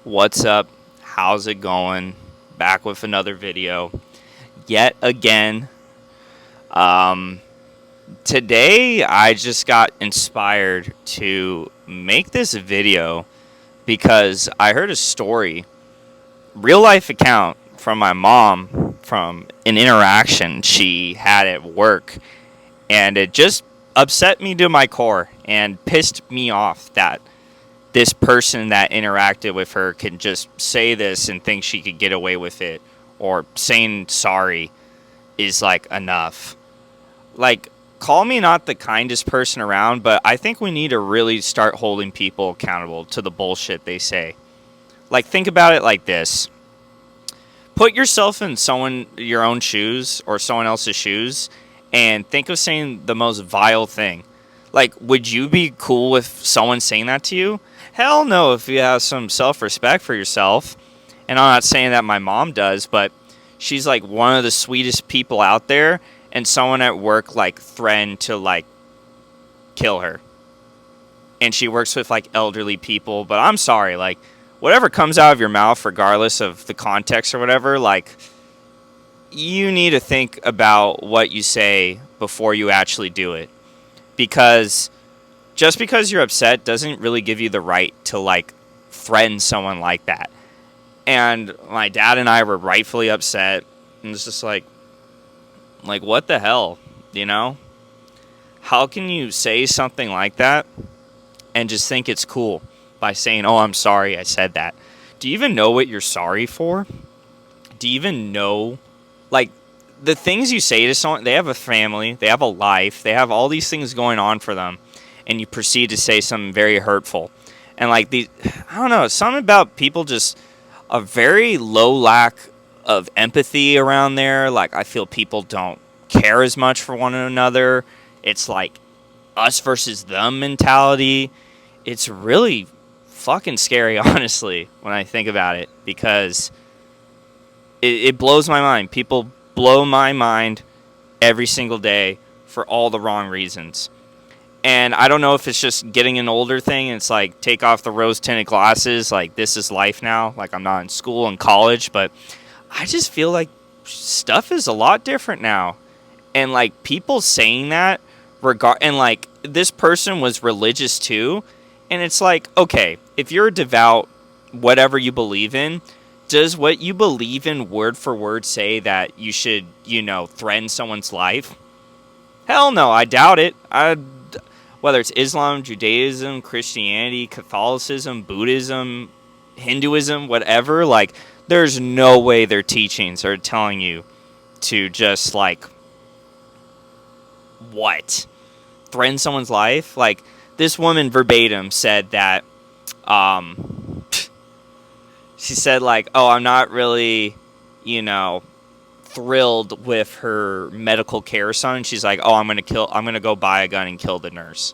What's up? How's it going? Back with another video. Yet again. Um, Today I just got inspired to make this video because I heard a story, real life account from my mom from an interaction she had at work, and it just upset me to my core and pissed me off that this person that interacted with her can just say this and think she could get away with it, or saying sorry is like enough. Like, call me not the kindest person around, but I think we need to really start holding people accountable to the bullshit they say. Like, think about it like this. Put yourself in your own shoes or someone else's shoes and think of saying the most vile thing. Like, would you be cool with someone saying that to you? Hell no, if you have some self respect for yourself. And I'm not saying that my mom does, but she's like one of the sweetest people out there. And someone at work like threatened to like kill her. And she works with like elderly people. But I'm sorry, like, whatever comes out of your mouth, regardless of the context or whatever, like, you need to think about what you say before you actually do it. Because just because you're upset doesn't really give you the right to like threaten someone like that. And my dad and I were rightfully upset, and it's just like what the hell, you know? How can you say something like that and just think it's cool by saying, "Oh, I'm sorry I said that"? Do you even know what you're sorry for? Do you even know, like, the things you say to someone? They have a family, they have a life, they have all these things going on for them, and you proceed to say something very hurtful. And like these, I don't know, something about people just a very low lack of empathy around there. Like, I feel people don't care as much for one another. It's like us versus them mentality. It's really fucking scary, honestly, when I think about it, because it blows my mind. People blow my mind every single day for all the wrong reasons. And I don't know if it's just getting an older thing. It's like, take off the rose tinted glasses. Like, this is life now. Like, I'm not in school and college, but I just feel like stuff is a lot different now. And like, people saying that, and like, this person was religious too. And it's like, okay, if you're devout, whatever you believe in, does what you believe in word for word say that you should, threaten someone's life? Hell no, I doubt it. Whether it's Islam, Judaism, Christianity, Catholicism, Buddhism, Hinduism, whatever, like, there's no way their teachings are telling you to just, like, what? Threaten someone's life? Like, this woman verbatim said that, she said, like, oh, I'm not really, thrilled with her medical care or something. She's like, oh, I'm gonna go buy a gun and kill the nurse.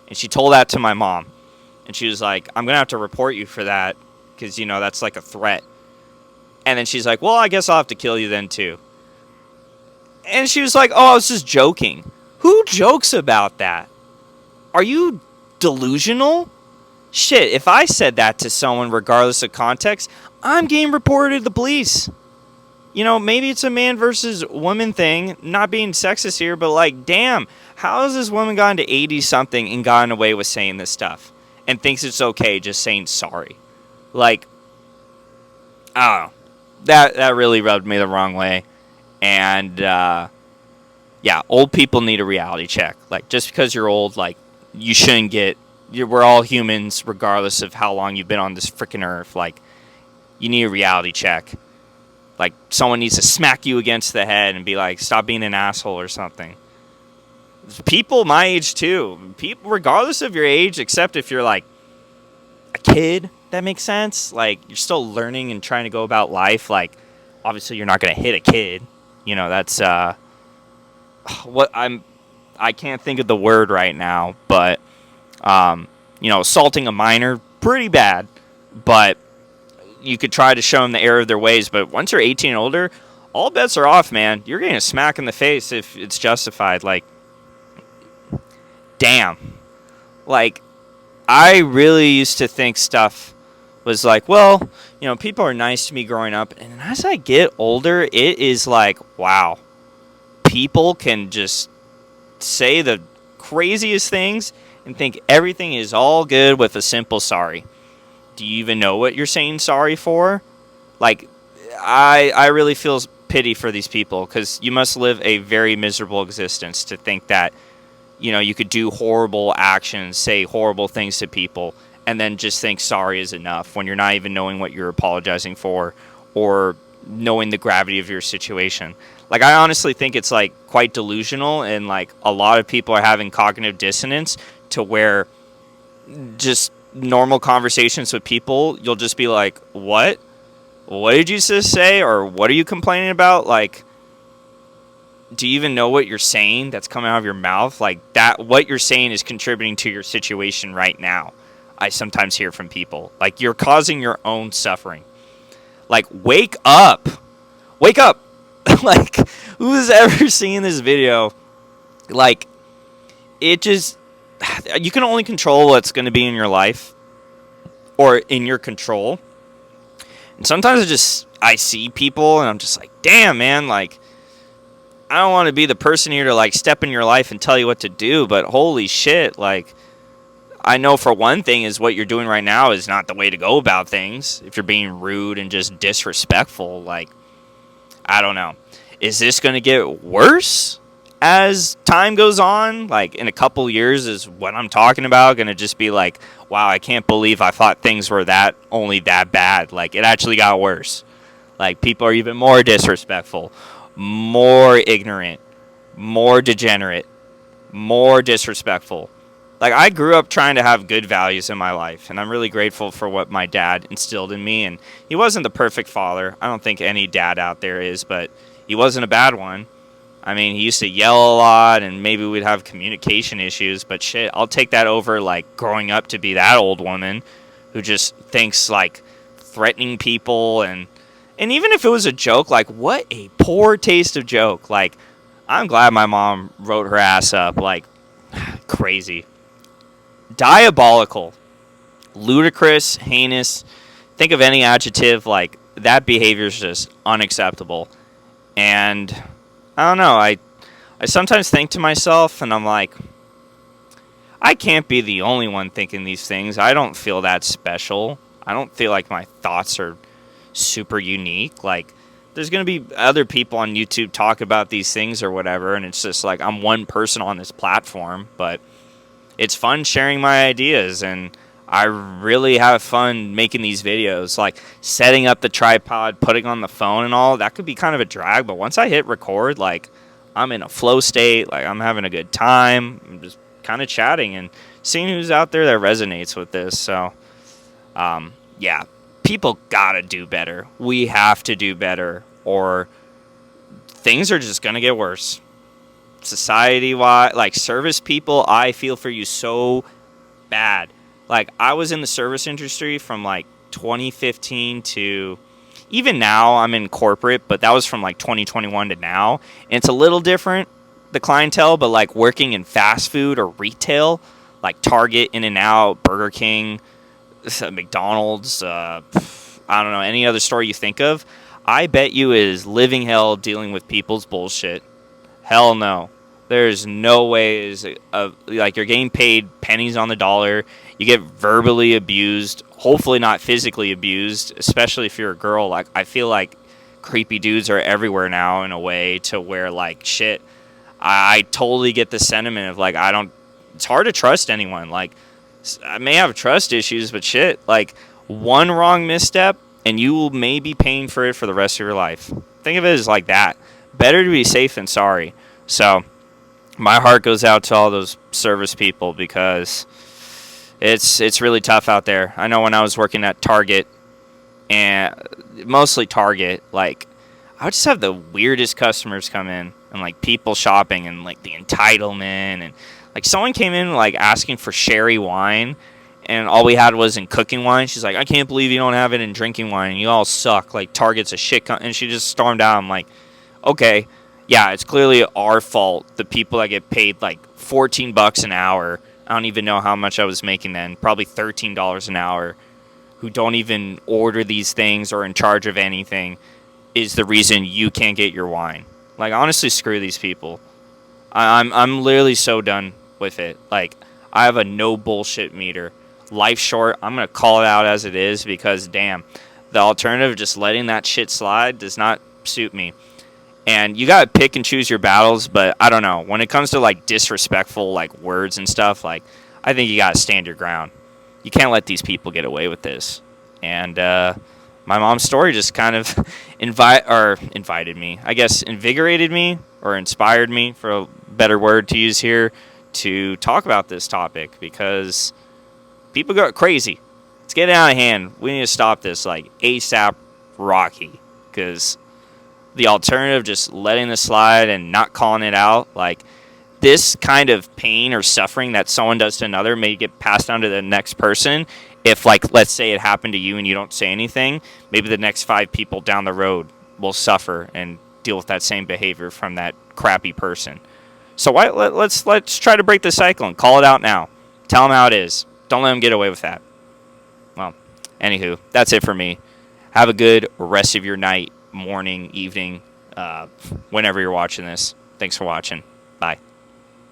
And she told that to my mom. And she was like, I'm gonna have to report you for that, because that's like a threat. And then she's like, well, I guess I'll have to kill you then too. And she was like, oh, I was just joking. Who jokes about that? Are you delusional? Shit, if I said that to someone regardless of context, I'm getting reported to the police. Maybe it's a man versus woman thing, not being sexist here, but like, damn, how has this woman gotten to 80 something and gotten away with saying this stuff and thinks it's okay just saying sorry? Like, I don't know. That really rubbed me the wrong way. And, yeah, old people need a reality check. Like, just because you're old, like, you shouldn't we're all humans regardless of how long you've been on this freaking earth. Like, you need a reality check. Like, someone needs to smack you against the head and be like, stop being an asshole or something. People my age, too. People, regardless of your age, except if you're, like, a kid, that makes sense. Like, you're still learning and trying to go about life. Like, obviously, you're not going to hit a kid. That's, I can't think of the word right now, but, assaulting a minor, pretty bad. But you could try to show them the error of their ways, but once you're 18 and older, all bets are off, man. You're getting a smack in the face if it's justified. Like, damn. Like, I really used to think stuff was like, well, people are nice to me growing up, and as I get older, it is like, wow, people can just say the craziest things and think everything is all good with a simple sorry. Do you even know what you're saying sorry for? Like, I really feel pity for these people, because you must live a very miserable existence to think that, you could do horrible actions, say horrible things to people, and then just think sorry is enough when you're not even knowing what you're apologizing for or knowing the gravity of your situation. Like, I honestly think it's like quite delusional, and like a lot of people are having cognitive dissonance to where just normal conversations with people, you'll just be like, what did you just say, or what are you complaining about? Like, do you even know what you're saying that's coming out of your mouth? Like, that, what you're saying is contributing to your situation right now. I sometimes hear from people, like, you're causing your own suffering. Like, wake up. Wake up. Like, who's ever seen this video? Like, it just, you can only control what's going to be in your life or in your control. And sometimes I see people and I'm just like, damn, man, like, I don't want to be the person here to like step in your life and tell you what to do, but holy shit, like, I know for one thing is what you're doing right now is not the way to go about things. If you're being rude and just disrespectful, like, I don't know. Is this going to get worse as time goes on? Like, in a couple years, is what I'm talking about going to just be like, wow, I can't believe I thought things were only that bad. Like, it actually got worse. Like, people are even more disrespectful, more ignorant, more degenerate, more disrespectful. Like, I grew up trying to have good values in my life, and I'm really grateful for what my dad instilled in me. And he wasn't the perfect father. I don't think any dad out there is, but he wasn't a bad one. I mean, he used to yell a lot, and maybe we'd have communication issues, but shit, I'll take that over, like, growing up to be that old woman who just thinks, like, threatening people, and even if it was a joke, like, what a poor taste of joke. Like, I'm glad my mom wrote her ass up, like, crazy. Diabolical, ludicrous, heinous. Think of any adjective, like, that behavior is just unacceptable. And I don't know, I sometimes think to myself, and I'm like, I can't be the only one thinking these things. I don't feel that special. I don't feel like my thoughts are super unique. Like, there's going to be other people on YouTube talk about these things or whatever, and it's just like I'm one person on this platform, but it's fun sharing my ideas, and I really have fun making these videos. Like, setting up the tripod, putting on the phone and all, that could be kind of a drag, but once I hit record, like, I'm in a flow state, like, I'm having a good time, I'm just kind of chatting and seeing who's out there that resonates with this. So, yeah, people gotta do better. We have to do better, or things are just gonna get worse. Society-wide, like, service people, I feel for you so bad. Like, I was in the service industry from like 2015 to even now. I'm in corporate, but that was from like 2021 to now, and it's a little different, the clientele, but like working in fast food or retail, like Target, In-N-Out, Burger King, McDonald's, I don't know, any other store you think of, I bet you is living hell dealing with people's bullshit. Hell no. There's no ways of, like, you're getting paid pennies on the dollar. You get verbally abused, hopefully not physically abused, especially if you're a girl. Like, I feel like creepy dudes are everywhere now in a way to where, like, shit, I totally get the sentiment of, like, it's hard to trust anyone. Like, I may have trust issues, but shit, like, one wrong misstep and you will may be paying for it for the rest of your life. Think of it as like that. Better to be safe than sorry. So, my heart goes out to all those service people, because it's really tough out there. I know when I was working at Target, and mostly Target, like, I would just have the weirdest customers come in, and like people shopping, and like the entitlement, and like someone came in like asking for sherry wine, and all we had was in cooking wine. She's like, I can't believe you don't have it in drinking wine. You all suck. Like, Target's a shit and she just stormed out. I'm like, okay. Yeah, it's clearly our fault. The people that get paid like $14 an hour. I don't even know how much I was making then. Probably $13 an hour. who don't even order these things or in charge of anything is the reason you can't get your wine. Like, honestly, screw these people. I'm literally so done with it. Like, I have a no bullshit meter. Life short. I'm gonna call it out as it is because damn, the alternative of just letting that shit slide does not suit me. And you gotta pick and choose your battles, but I don't know. When it comes to like disrespectful like words and stuff, like I think you gotta stand your ground. You can't let these people get away with this. And my mom's story just kind of invited me, I guess, invigorated me or inspired me, for a better word to use here, to talk about this topic because people go crazy. It's getting out of hand. We need to stop this like ASAP Rocky, because the alternative, just letting this slide and not calling it out, like this kind of pain or suffering that someone does to another may get passed down to the next person. If, like, let's say it happened to you and you don't say anything, maybe the next 5 people down the road will suffer and deal with that same behavior from that crappy person. So let's try to break the cycle and call it out now. Tell them how it is. Don't let them get away with that. Well, anywho, that's it for me. Have a good rest of your night, morning, evening, whenever you're watching this. Thanks for watching. Bye.